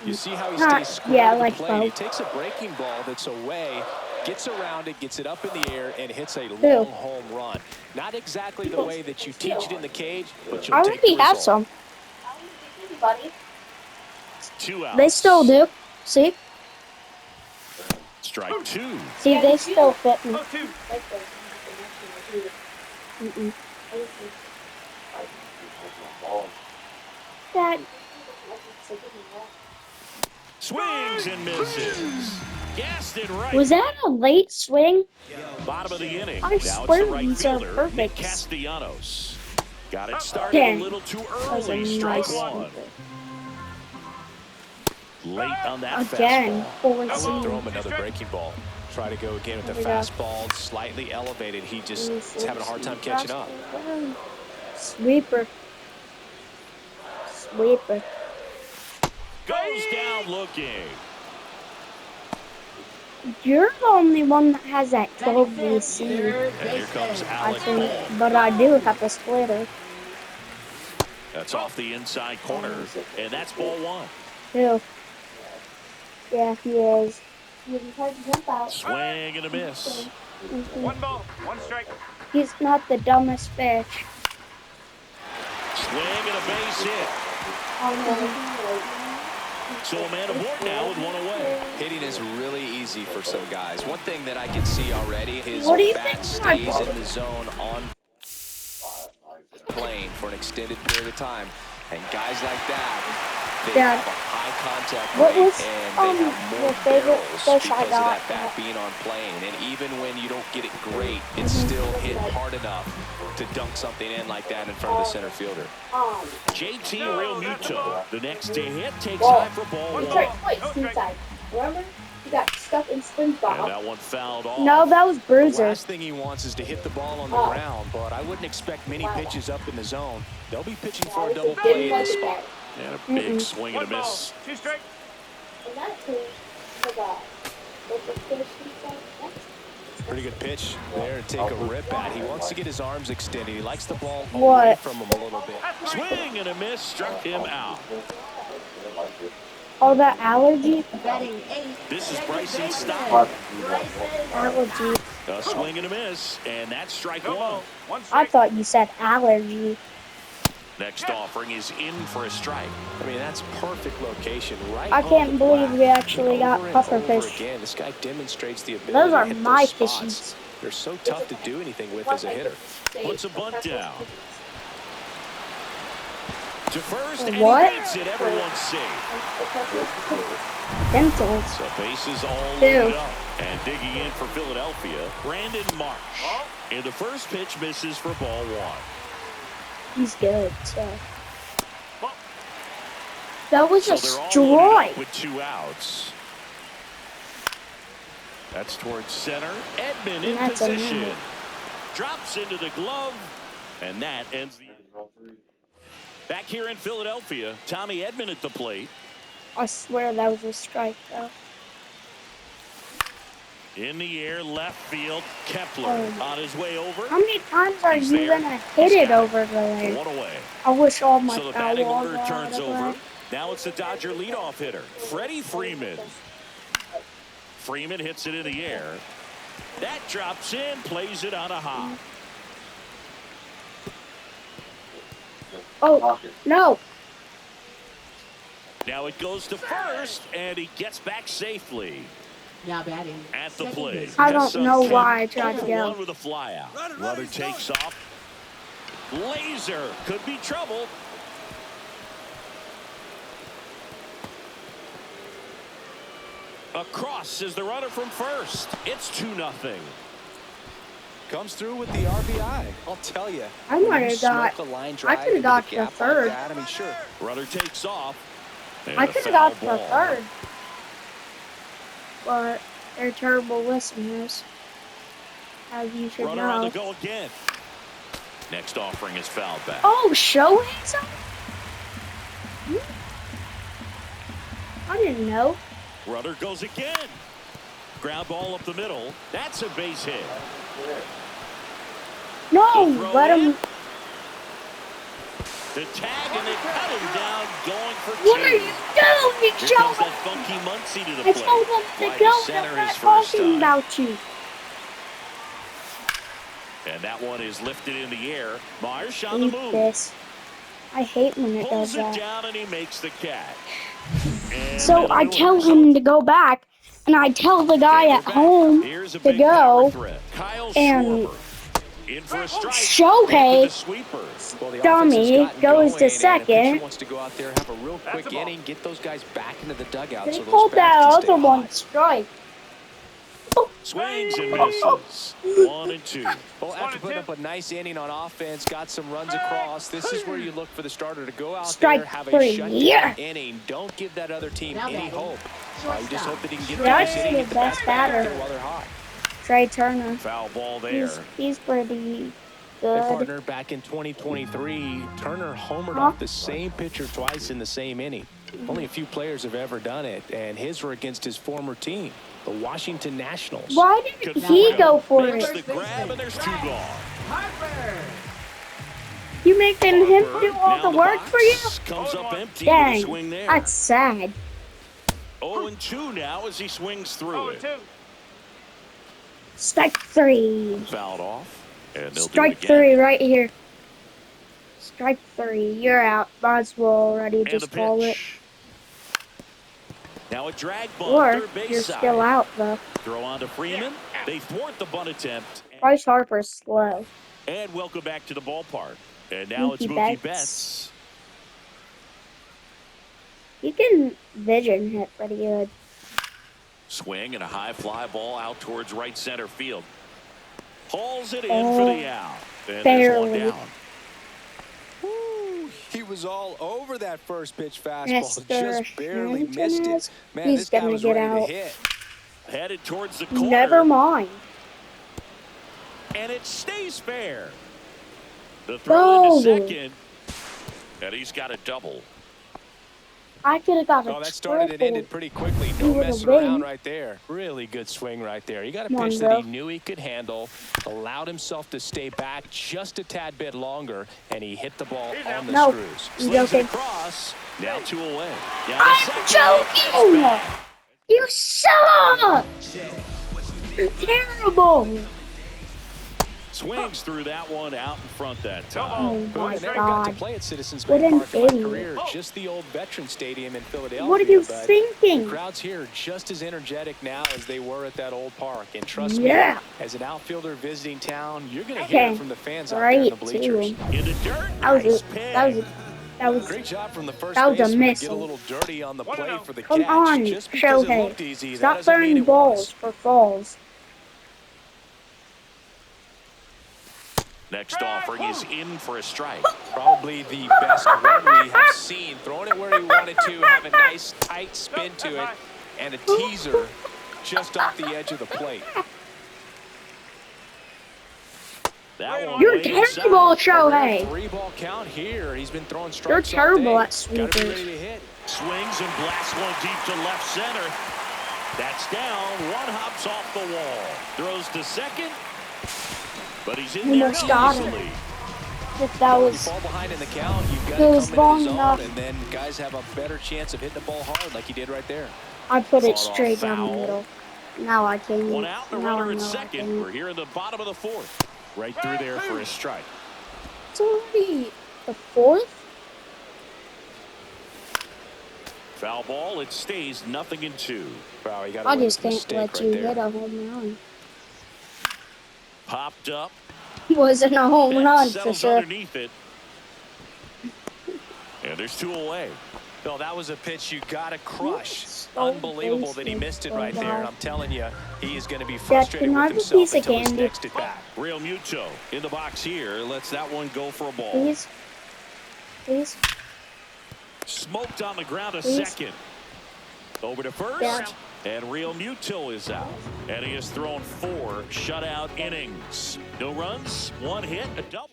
You see how he stays square yeah, to the like plate. He both. takes a breaking ball that's away, gets around it, gets it up in the air, and hits a long home run. Not exactly the way that you teach it in the cage, but you'll I take the already have result. some. 2 outs. They still do. See? Strike 2. See, they still fit me. That Swings and misses. Gassed it right. was that a late swing? Bottom of the inning. I Now it's swear the right these are fielder, Nick perfect. Castellanos. Got it started Dang. a little too That was a early. Strike nice one. sweeper. Late on that Again, fastball. four I would throw seam. him another breaking ball. Try to go again with the fastball, slightly elevated. He just is having a hard time catching up. Sweeper. Sweeper. Goes down looking. You're the only one that has that 12 VC, And here comes I Alec think. Cole. But I do have a splitter, That's off the inside corner. And that's ball one. too. Yeah, he is. Swing and a miss. 1 ball, 1 strike. He's not the dumbest fish. Swing and a base hit. So a man aboard now with one away. Hitting is really easy for some guys. One thing that I can see already, his What do you bat think, stays Michael? in the zone on plane for an extended period of time. And guys like that, they Dad, have a high contact what rate was, and they have more your favorite barrels fish because I of got? that bat being on plane. And even when you don't get it great, it's still hit hard enough to dunk something in like that in front of the center fielder. JT Realmuto, the next to hit, takes high for ball one. Remember? He got stuck in SpongeBob. And that one fouled off. No, that was The Bruiser. last thing he wants is to hit the ball on the ground, but I wouldn't expect many pitches up in the zone. They'll be pitching for a double play in this spot. And a big swing and a 1 ball, miss. 2 strike. And that too, forgot. Pretty good pitch there to take a rip at. He wants to get his arms extended. He likes the ball away What? from him a little bit. Swing and a miss, struck him out. Oh, that allergy? This is Bryson Stott. Allergy. A swing and a miss, and that's strike 2 one. balls, 1 I strike. thought you said allergy. Next offering is in for a strike. I mean, that's perfect location, right? I on can't the believe black. we actually got Over and puffer over fish. Again, this guy demonstrates the ability Those to are hit my those spots. fishies. They're so tough to do anything with as a hitter. Puts a bunt down. To first, and What? he beats it. Everyone's safe. Pencils. So bases all Two. loaded up. And digging in for Philadelphia, Brandon Marsh. And the first pitch misses for ball one. He's good, so. That was So a they're all loaded strike. up with 2 outs. That's towards center. Edman in That's a position. minute. Drops into the glove. And that ends the... Back here in Philadelphia, Tommy Edman at the plate. I swear that was a strike, though. In the air, left field, Kepler Oh. on his way over. How many times are He's you there. gonna hit He's it got over there? One away. I wish all my So the batting foul order balls turns out of over. that. Now it's the Dodger leadoff hitter, Freddie Freeman. Freeman hits it in the air. That drops in, plays it on a hop. Oh, no. Now it goes to first, and he gets back safely Now batting. at the plate. I don't know why I tried to One go. with a fly out. Runner takes off. Laser could be trouble. Across is the runner from first. It's 2-0. Comes through with the RBI. I'll tell you. I might have got. I could have got the third. I mean, sure. Runner takes off. And I a could have foul got the ball. third. But they're terrible listeners. As you should Runner on know. the go again. Next offering is fouled back. Oh, Shohei's up? I didn't know. Runner goes again. Ground ball up the middle. That's a base hit. No, The throw let in. him. The tag, and they cut him down, going for What are two. you doing? Joe, comes that funky Muncie to the I plate. told him to Wide go, to and center I'm his not first talking time. about you. And that one is lifted in the air. Marsh on the Eat move. this. I hate when it Pulls does it that. down and he makes the catch. And So that'll I do it. tell So him to go back, and I tell the guy and we're at back. home Here's a to big power go, threat. Kyle and Schwarber in for a strike. Shohei, The sweeper. Well, the offense has dummy, gotten goes going, to and a pitcher second. wants to go out there, have a real That's quick a ball. inning, get those guys back into the dugout They so those pulled that bats can stay other one hot. strike. Swings and misses. 1 and 2. Well, after putting up a nice inning on offense, got some runs across, this is where you look for the starter to go out Strike there, have a three. shutdown Yeah. inning. Don't give that other team any hope. You just hope that he can get That's through this inning, the get the best bats back batter. up there while they're hot. Trey Turner. Foul ball there. He's pretty Hey, good. partner, back in 2023, Turner homered Huh? off the same pitcher twice in the same inning. Only a few players have ever done it, and his were against his former team, the Washington Nationals. Why didn't he go for Makes it? the grab and there's 2 gone. You making him Harper do all down the work box. for you? Comes up empty with a Dang, swing there. that's sad. 0 and 2 now as he swings through it. 0-2. Strike three. Fouled off. And they'll Strike do it again. three right here. Strike three. You're out. Might as well already And the just call it. pitch. Now a drag bunt, Or third base you're side. still out though. Throw on to Freeman. They thwart the bunt attempt. Bryce Harper's slow. And welcome back to the ballpark. And now it's Mookie Mookie Betts. Betts. He can vision hit pretty good. Swing and a high fly ball out towards right center field. Hauls it in for the out. And there's one barely. down. Woo, he was all over that first pitch fastball, Mr. just barely Hampton missed it. is- Man, he's this guy gonna was get ready out. to hit. Headed towards the corner. Never mind. And it stays fair. The throw No. into second. And he's got a double. I could have got a Oh, that started and triple. ended pretty quickly. He No would've messing around win. right there. Really good swing right there. He got a Come on, pitch that he bro. knew he could handle, allowed himself to stay back just a tad bit longer, and he hit the ball on the No. screws. You Slings it joking? across. Now 2 away. Down to I'm second. joking! You suck! You're terrible! Swings through that one out in front that time. Oh Boy, my I never got to god. play at Citizens What Bank an Park in my idiot. career. Just the old Veteran Stadium in Philadelphia. What are you but thinking? The crowds here are just as energetic now as they were at that old park. And trust Yeah. me, as an outfielder visiting town, you're going to Okay. hear it from the fans out there in the Right, bleachers. too. In the dirt. That was Nice it. pick. That was Great job from the first That was a baseman to miss. get a little dirty on the play for the Come catch. on, Just because it Shohei. looked easy, that Stop doesn't mean throwing it balls was. for falls. Next offering is in for a strike. Probably the best run we have seen. Throwing it where he wanted to, have a nice tight spin to it, and a teaser just off the edge of the plate. That one You're way terrible, inside. Shohei. 3-ball count here. He's been throwing You're strikes all terrible day. at Gotta be sweepers. ready to hit. Swings and blasts one deep to left center. That's down. One hops off the wall. Throws to second. But he's in there Almost got him. easily. If that You was fall behind in the count, you've got It to was come into long the zone, enough. and then guys have a better chance of hitting the ball hard like he did right there. I put it Fought off straight down the foul. middle. Now I can. One out, the now runner I at know I second. can. We're here in the bottom of the fourth. Right through there for a strike. It's already the fourth. Foul ball. It stays 0-2. Wow, he got I away just with a can't mistake let right you there. hit a home run. Popped up. Wasn't a home Betts run for settles sure. underneath it. And there's 2 away. Bill, that was a pitch you got to crush. So Unbelievable that he basic. missed it Oh, right there. wow. And I'm telling you, he is going to be Dad, frustrated can I with have a himself piece of until his candy? next at bat. Real Muto in the box here. Lets that one go for a ball. Please. Please. Smoked on the ground a Please. second. Over to first. Dad. And Real Muto is out. And he has thrown 4 shutout innings. No runs, 1 hit, a double.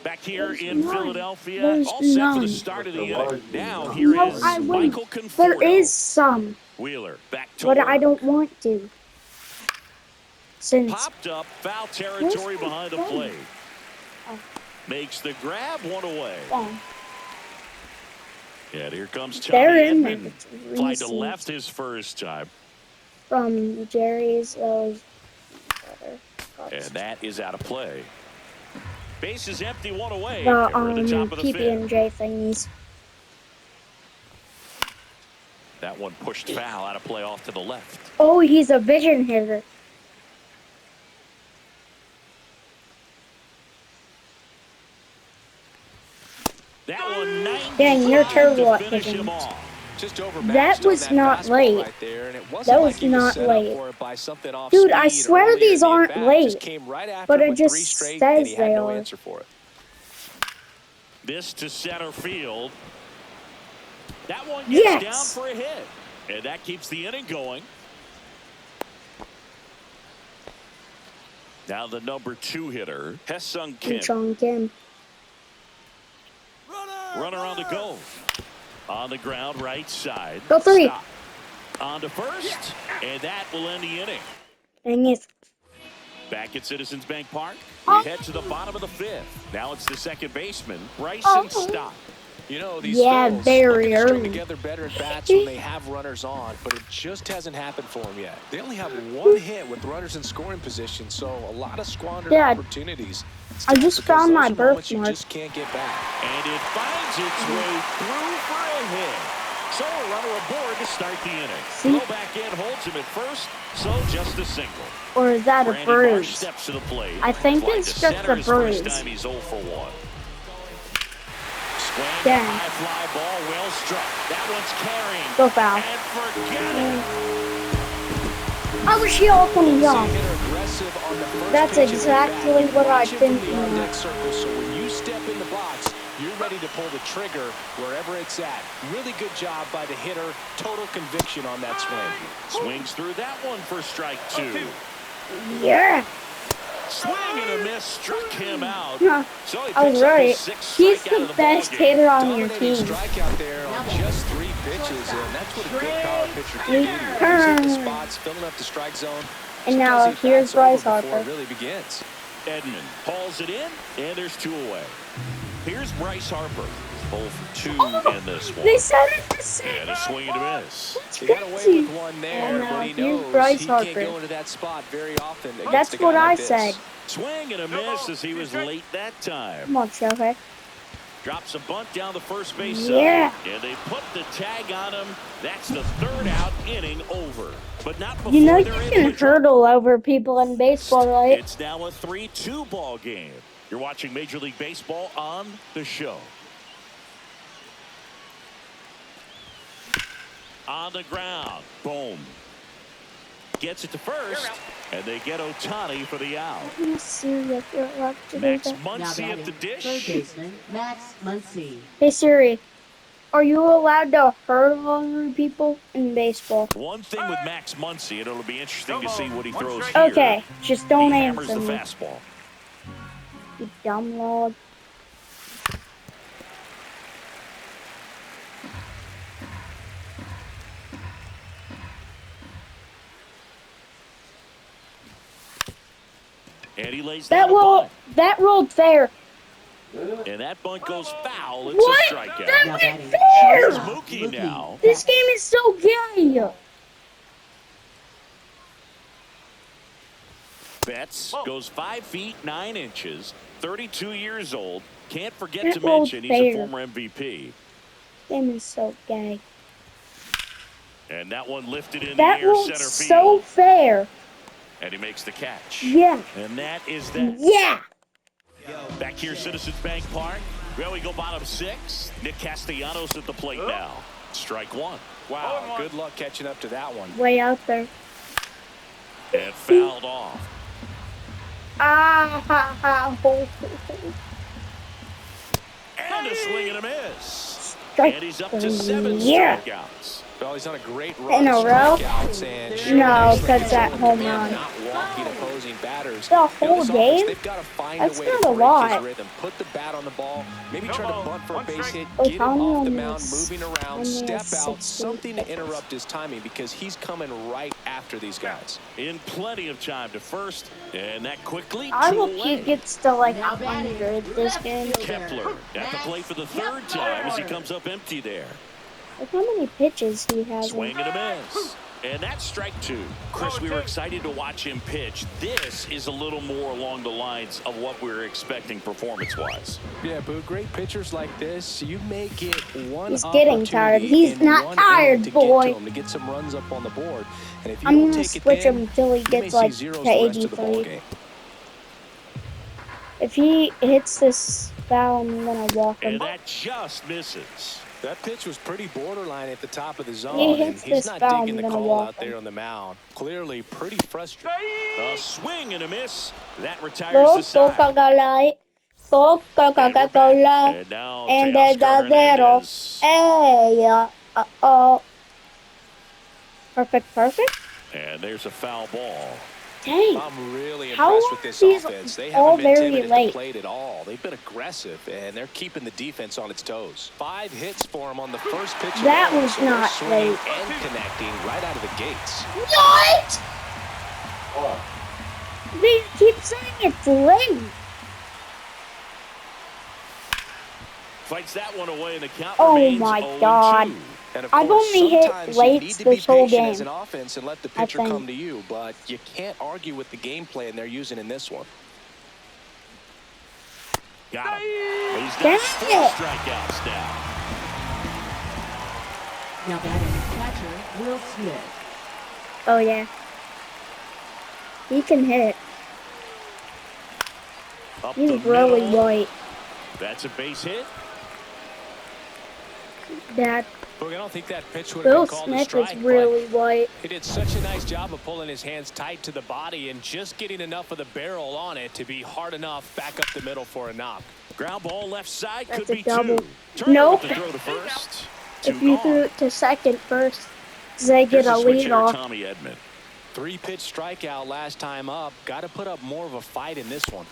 Back here There's in none. Philadelphia, There's all set for none. the start of the inning. Now here No, is I wouldn't. Michael There Conforto. is some, Wheeler back to but work. I don't want to. Since Popped up, foul territory Where's my behind the phone? plate. Oh. Makes the grab, 1 away. And here comes They're Tommy in there. Edman. It's Fly to Reese left his first time. from Jerry's. And that is out of play. Base is empty, one away. The And we're at the top of the fifth. PB&J thingies. That one pushed foul out of play off to the left. Oh, he's a vision hitter. That one 95 Dang, you're terrible to at finish hitting. him off. Just That overmatched was on not fastball late. right there, and it wasn't That like was he was not set late. up for it by something off Dude, I speed swear earlier these in the aren't at-bat. late, Just came right after but him it with just 3 straight, says and he had they no are. answer for it. This to center field. That one gets Yes. down for a hit. And that keeps the inning going. Now the number 2 hitter, Hesung Kim. Chung Kim. Runner on the go. On the ground, right side. Go 3. Stop. On to first. And that will end the inning. Dang it. Back at Citizens Bank Park, Oh. we head to the bottom of the 5th. Now it's the second baseman, Bryson Stott. You know, these Yeah, Phils very looking to string early. together better at bats when they have runners on, but it just hasn't happened for them yet. They only have 1 hit with runners in scoring position, so a lot of squandered Dad, opportunities. It's I tough just because found those my are moments you birthmark. just can't get back. And it finds its way through for a hit. So a runner aboard to start the inning. See? Throw back in, holds him at first, so just a single. Or is that a Randy Marsh bruise? steps to the plate. I think Fly it's to just center a his first bruise. time he's 0 for 1. Swing, Dang. high fly ball, well struck. That one's carrying. Go foul. And forget it. I wish he all when he's on. Hitter aggressive on the first That's pitch of the exactly bat. what I Watch it from think, the on man. deck circle, so when you step in the box, you're ready to pull the trigger wherever it's at. Really good job by the hitter. Total conviction on that swing. Swings through that one for strike 2. Yeah. Swing and a miss, struck him out. Yeah. So he I was picks up right. his 6th He's strikeout of the the best ballgame. hitter on your Dominating team. strikeout there on just 3 pitches, and that's what a good power pitcher can do. He's hitting the spots, filling up the strike zone. And now Sometimes he here's bats over Bryce before Harper. it really begins. Edman hauls it in, and there's 2 away. Here's Bryce Harper. 0 for 2 in this one. They said it the same. And a swing and a miss. He got away crazy. with one there, And, but he here's knows Bryce he can't Harper. go into that spot very often against That's a guy what I like this. said. Swing and a miss as he was late that time. Come on, Shohei. Drops a bunt down the first base Yeah. side. And they put the tag on him. That's the 3rd out, inning over. But not before You know you they're can able to draw. hurdle over people in baseball, right? It's now a 3-2 ball game. You're watching Major League Baseball on the show. On the ground. Boom. Gets it to first. And they get Ohtani for the out. Let's see if you're up to Max that. Muncy at the Third dish. baseman, Max Muncy. Hey Siri, are you allowed to hurdle over people in baseball? One thing with Max Muncy, and it'll be interesting to see what he throws here. Okay, just don't He hammers answer the me, fastball. you dumb lord. And he lays down That rolled fair. and that bunt goes foul. It's What? a strikeout. That Now went batting, Here's fair. Mookie now. This game is so gay. Betts goes 5 feet 9 inches, 32 years old. Can't forget That to rolled mention he's a fair. former MVP. Game is so gay. And that one lifted in That the air rolled center so field. fair. And he makes the catch. Yeah. And that is that. Yeah. Back here, Citizens Bank Park. Well, we go bottom 6. Nick Castellanos at the plate now. Strike 1. Wow, good luck catching up to that one. Way out there. And fouled off. Ah ha ha ho. And a swing and a miss. Strike And he's up to 7 yeah. strikeouts. Well, he's on a great In run a of row? strikeouts and No, showing because that control home and run. not walking opposing batters. The You know, whole this offense, game? they've got to find That's a way to not a break lot. his rhythm. Put the bat on the ball, maybe try to bunt for a base hit, Oh, get him Tommy off the only mound, has- moving around, only step has out, 60 something to pitches. interrupt his timing because he's coming right after these guys. In plenty of time to first, and that quickly I two hope he away. gets to like Now batting, 100 this left game. fielder, Kepler at the plate for the third time as he comes up empty there. Look how many pitches he has. Swing and a miss. And that's strike two. Chris, we were excited to watch him pitch. This is a little more along the lines of what we were expecting performance-wise. Yeah, Boo, great pitchers like this, you may get one He's getting tired. opportunity He's in not one tired, inning to boy. get to him, to get some runs up on the board. And if you I'm don't gonna take it switch then, him until he you may gets see like zeros to the rest of the ball 83. game. If he hits this foul, I'm gonna walk him. And that just misses. That pitch was pretty borderline at the top of the zone, He and hits he's this not foul, digging I'm the gonna call walk out there him. on the mound. Clearly pretty frustrated. A swing and a miss. That retires Go, the side. Coca-Cola. Go, Coca-Cola. And now And Teoscar there's a zero. Hernandez. Hey, oh. Perfect. And there's a foul ball. Dang. I'm really How impressed are with this these offense. They all haven't been very timid at late? the plate at all. They've been aggressive, and they're keeping the defense on its toes. 5 hits for him on the first pitch. That alone, was so they're not swinging late. and connecting right out of the gates. What? They keep saying it's late. Fights that one away, and the count Oh remains my 0-2. God. And of I've course, only hit sometimes you late need to this be whole patient as game, an offense and let the I pitcher think. come to you, but you can't argue with the game plan they're using in this one. Got him. He's Dang got 4 it. strikeouts now. Now batting, catcher Will Smith. Oh, yeah. He can hit. Up He's the really middle. white. That's a base hit. That Look, I don't think that pitch would have Bill been called a Smith strike, is but really white. he did such a nice job of pulling his hands tight to the body and just getting enough of the barrel on it to be hard enough back up the middle for a knock. Ground ball left side, That's could a be double. 2. Turner Nope. with the throw to first. 2 If you gone. threw it to second first, they Here's get a the switch lead hitter, off. Tommy Edman. 3-pitch strikeout last time up. Got to put up more of a fight in this one.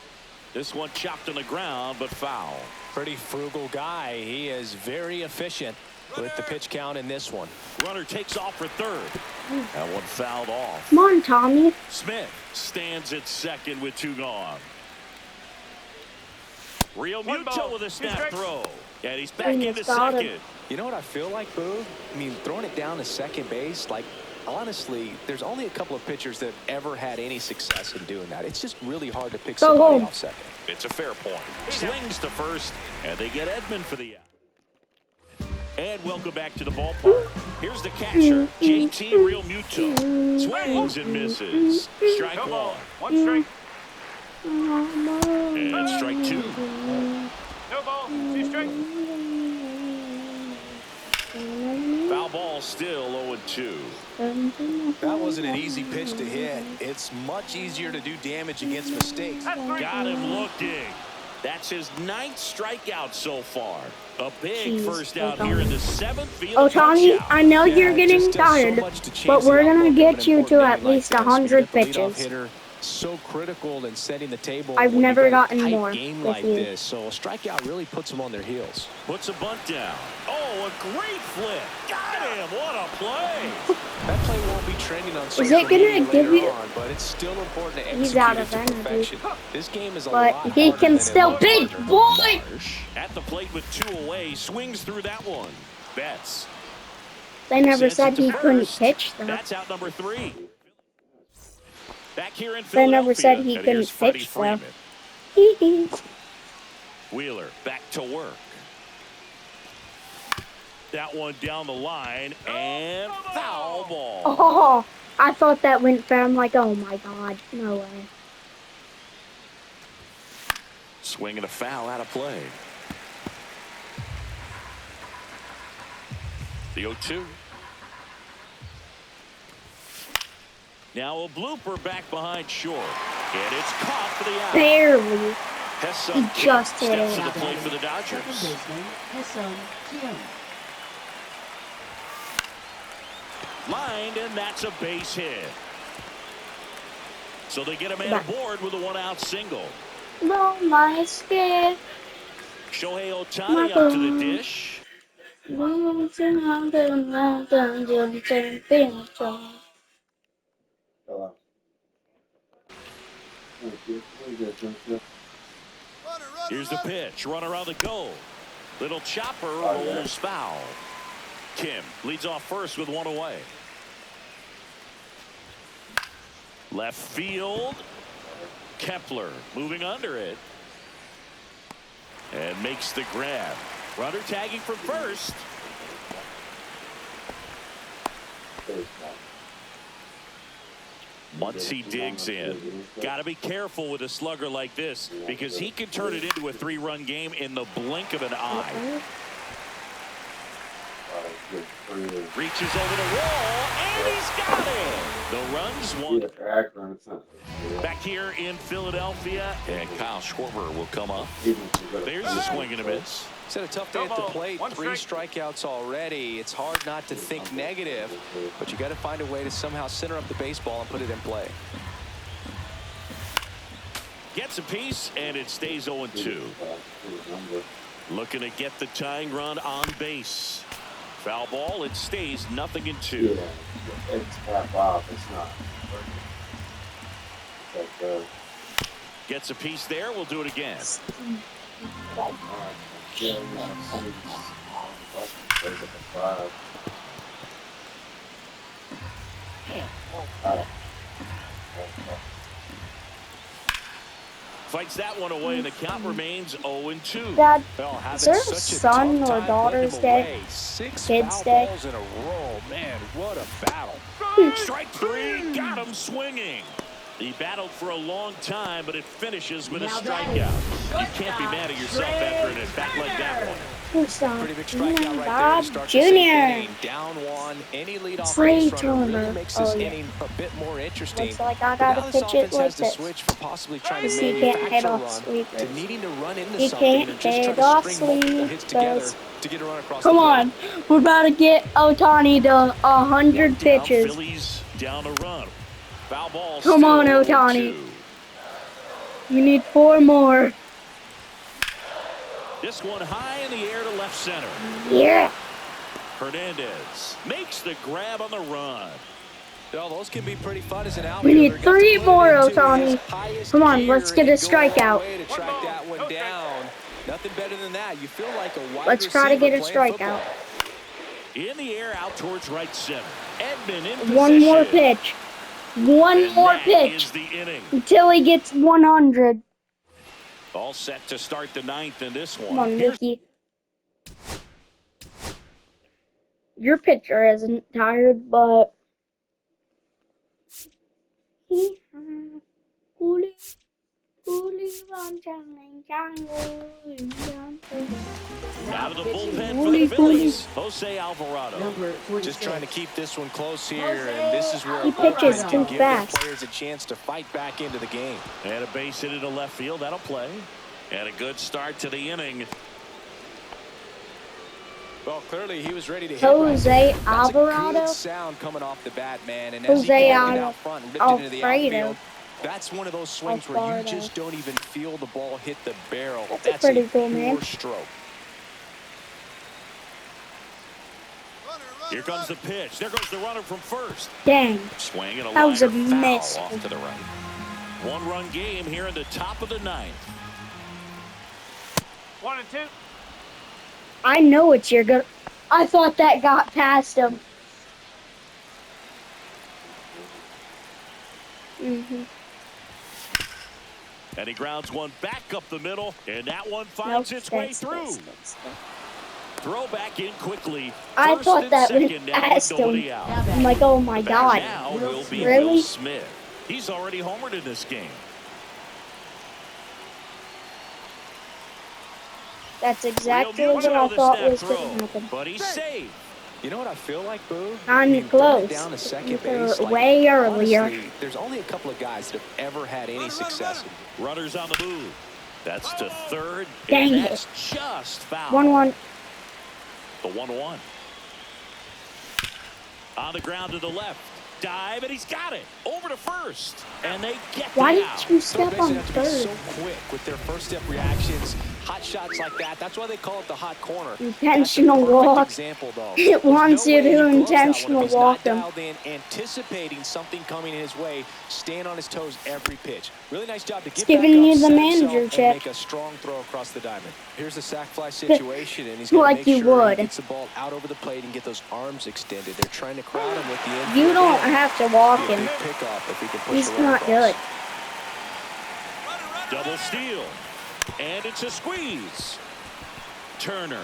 This one chopped on the ground, but foul. Pretty frugal guy. He is very efficient with the pitch count in this one. Runner takes off for third. That one fouled off. Come on, Tommy. Smith stands at second with 2 gone. Real One Muto ball, with a 2 snap strikes. throw. And he's back And into he's got him. second. You know what I feel like, Boo? I mean, throwing it down to second base, like, honestly, there's only a couple of pitchers that have ever had any success in doing that. It's just really hard to pick Go somebody home. off second. It's a fair point. Swings to first, and they get Edman for the out. And welcome back to the ballpark. Here's the catcher, JT Real Muto. Swings and misses. Strike No ball. 1. 1 strike. And strike 2. No ball. 2 strikes. Foul ball still 0-2. That wasn't an easy pitch to hit. It's much easier to do damage against mistakes. That's 3. Got him looking. That's his 9th strikeout so far. A big Jeez, first out hold here on. in the 7th field. Oh, Tommy, punch-out. I know Yeah, you're it getting just does so tired, much to change but the we're outlook gonna of get an you important to inning at like least this. When you 100 get the leadoff pitches. hitter so critical in setting the table. I've when never you've got a gotten tight more game with like you. this. So a strikeout really puts them on their heels. Puts a bunt down. Oh, a great flip. Got him. What a play. That play won't be trending on Is social it gonna media give later you- on, but it's still important to He's execute out it of to energy. perfection. This game is a But lot he harder can than it still looks. pitch, boy! At the plate with 2 away. Swings through that one. Betts. They never Sends said it to he couldn't first. pitch, though. That's out number 3. Back here in They Philadelphia. never said he and couldn't here's Freddie pitch, though. Freeman. Hee-hee. Wheeler back to work. That one down the line and foul ball. Oh, I thought that went fair. I'm like, oh my God, no way. Swinging a foul out of play. The 0-2. Now a blooper back behind short. And it's caught for the out. Barely. Hesson He just hit steps it. to the plate for the Second Dodgers. baseman, Hesson Kim. Lined, and that's a base hit. So they get a man aboard with a one-out single. No, my skin. Shohei Ohtani up to the dish. Here's the pitch. Run around the goal. Little chopper rolls foul. Kim leads off first with one away. Left field. Kepler moving under it. And makes the grab. Runner tagging from first. Once he digs in, got to be careful with a slugger like this because he can turn it into a 3-run game in the blink of an eye. Reaches over the wall, and he's got it. The runs one. Back here in Philadelphia, and Kyle Schwarber will come up. There's a swing and a miss. He's had a tough day at the plate. 3 strikeouts already. It's hard not to think negative, but you got to find a way to somehow center up the baseball and put it in play. Gets a piece, and it stays 0-2. Looking to get the tying run on base. Foul ball. It stays 0-2. Yeah, it's half off. It's not. Gets a piece there. We'll do it again. Fights that one away, and the count remains 0-2. Dad, Well, is there a such son tough or time daughter's putting him day? away. 6 Kids' foul day? balls in a row. Man, what a battle. Strike 3, got him swinging. He battled for a long time, but it finishes with a strikeout. You can't be mad at yourself after an at-bat like that one. Pretty big strikeout right there Bob to start the Jr. 6th inning. Down 1. Any leadoff Trey base runner really Turner. makes this Oh, yeah. inning a bit more interesting. Looks like I But now gotta this pitch it offense like has to this. switch from possibly trying to He can't manufacture hit a off run sleepers. to needing to run into He something can't and just hit try off to string multiple hits together sleepers. to get a run across Come the plate. on, we're about to get Ohtani to 100 Down, pitches. Phillies down a run. Foul ball. Come on, still Ohtani. 0-2. You need 4 more. This one high in the air to left center. Yeah. Hernandez makes the grab on the run. Well, those can be pretty fun as an outfielder. We need Got to 3 put it more, into his Ohtani. highest Come on, gear let's get and a go all the strikeout. way to track that one down. Nothing better than that. You feel like a wide Let's try to receiver get a playing strikeout. football. In the air out towards right center. Edman in position. 1 more pitch. 1 And more that pitch is the inning. until he gets 100. All set to start the 9th in this one. Come on, Here's Mickey. Your pitcher isn't tired, but out of the bullpen for the Phillies. Jose Alvarado. Number 46. Just trying to keep this one close here, and this is where He a bullpen pitches can too give fast. their players a chance to fight back into the game. And a base hit into left field. That'll play. And a good start to the inning. Well, clearly he was ready to hit. Jose right there. That's a Alvarado? good sound coming off the bat, man. And as he Jose got it out front, ripped it into the Alfredo. outfield. That's one of those swings where you Alfredo. just don't even feel the ball hit the barrel. That's a pretty cool, pure man. stroke. Here comes the pitch. There goes the runner from first. Dang. Swing and a That was a liner foul miss. off to the right. 1-run game here in the top of the 9th. 1 and 2. I know it's your good. I thought that got past him. And he grounds one back up the middle, and that one finds its way through. Throw back in quickly. I First thought and that went second now with past nobody him. out. I'm like, oh my Back god. now will be Really? Will Smith. He's already homered in this game. That's exactly Real what mutual I this thought snap was throw, going to happen. but he's safe. You know what I feel like, Boo? I'm You bring it close. down to second You base, were like, way earlier. honestly, there's only a couple of guys that have ever had any success. Runners on the move. That's to third. Dang and it. that's just foul. 1-1. The 1-1. On the ground to the left. Dive, and he's got it. Over to first. And they get Why the did out. you step Third on basemen have to be third? so quick with their first step reactions, hot shots like that. That's why they call it the hot corner. Intentional That's a perfect walk. example, though. It There's wants no you way he to gloves that one if intentional he's walk not him. dialed in, anticipating something coming his way, staying on his toes every pitch. Really nice job to get back Giving up, you the set manager himself, check. and make a strong throw across the diamond. Here's the sac fly situation, and he's got to Like make you sure would. he gets the ball out over the plate and get those arms extended. They're trying to crowd him with the infield. You don't have to walk Be a him. big pickoff if he can push He's the runner not across. good. Double steal. And it's a squeeze. Turner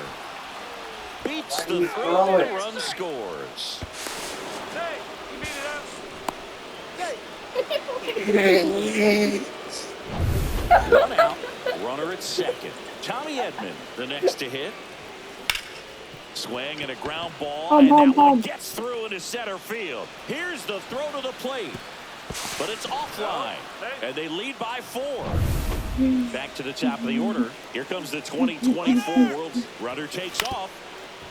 beats Why do the you throw. throw The it? run scores. Hey, you beat it up. One out. Runner at second. Tommy Edman, the next to hit. Swing and a ground ball. Home, and home, that one home. gets through into center field. Here's the throw to the plate. But it's offline. And they lead by 4. Back to the top of the order. Here comes the 2024 World. Runner takes off.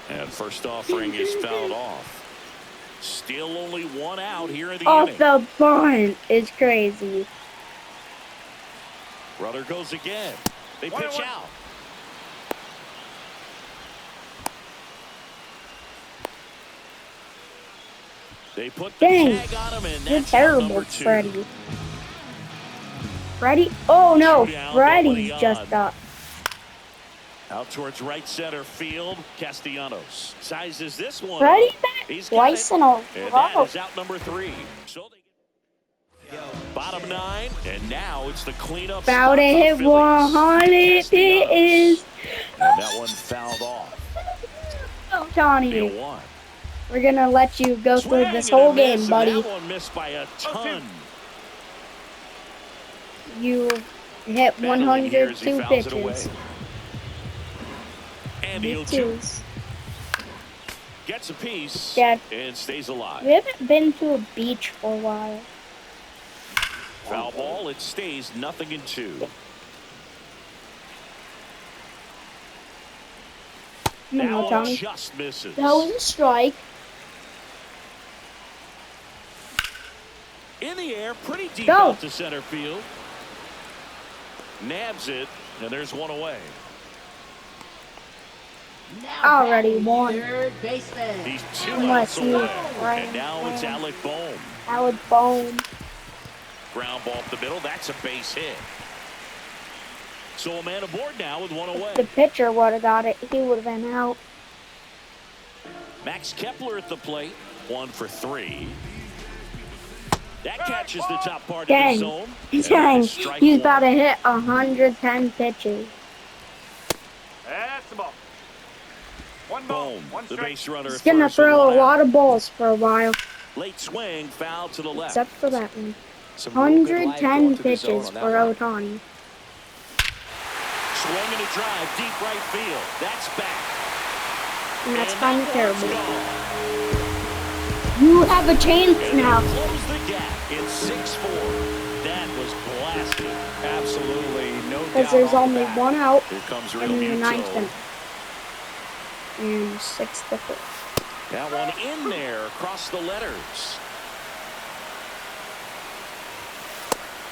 And first offering is fouled off. Still only 1 out here in the Off inning. the bunt is crazy. Runner goes again. They pitch out. They put the Dang, tag on him, and you're that's terrible, number 2. Freddie. Freddie? Oh no, Shootout, Freddie's nobody just on. up. Out towards right center field. Castellanos sizes this one. Freddie up. back He's got twice it. in a And row. that is out number 3. So they get bottom 9, and now it's the cleanup. About spot to for hit Phillies. 100 Castellanos. pitches. And that one fouled off. Oh, Johnny, Deal 1. we're gonna let you go through Swing this and a whole miss, game, and buddy. That one missed by a ton. You hit Battling here as he 102 fouls it away. pitches. And he'll Pitches. gets a piece Dad. and stays We alive. haven't been to a beach for a while. Foul ball. It stays 0-2. Come That on, one Johnny. just misses. That was a strike. In the air, pretty deep Go. out to center field. Nabs it, and there's one away. Now Already batting won. third baseman. He's 2 Unless outs you away. ran And now it's away. Alec Bohm. Howard Bone. Ground ball up the middle. That's a base hit. So a man aboard now with one away. The pitcher would have got it. He would have been out. Max Kepler at the plate. 1 for 3. That catches the top part of the Dang. zone. Dang. Strike He's 1. about to hit 110 pitches. That's the ball. One ball, Boom. one The strike. base runner He's at gonna first with throw a 1 out. lot of balls for a while. Late swing, foul to the left. Except for that one. Some real good life 110 going through the zone pitches on that for one. Otani. Swing and a drive, deep right field. That's back. And that's And kind of that terrible. one's gone. You have a chance And now. they close the gap in 6-4. That was blasted. Absolutely, no doubt. Because there's off the only bat. one out Here comes in Real the ninth Muto. inning. And 6-4. That one in there across the letters.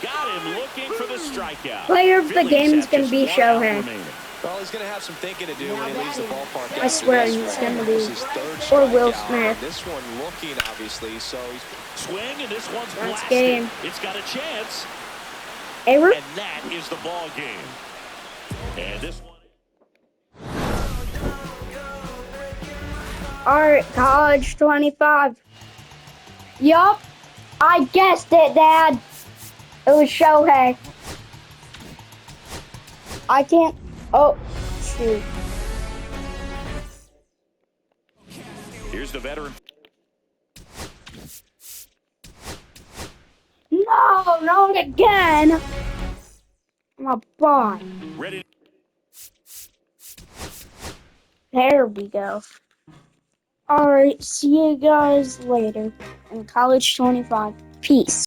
Got him looking for the strikeout. Player of the Phillies game's have gonna just be 1 out Shohei. remaining. Well, he's going to have some thinking to do Now when he leaves the batting ballpark. second. I swear after he's this gonna one. be- This is third or Will strikeout. Smith. This one looking, obviously, so he's Swing, and this one's That's blasted. game. It's got a chance, Error? and that is the ball game. And this one. Alright, college 25. Yup. I guessed it, Dad. It was Shohei. I can't. Oh, shoot. Here's the veteran. No, not again. My God. Ready. There we go. Alright, see you guys later in college 25. Peace.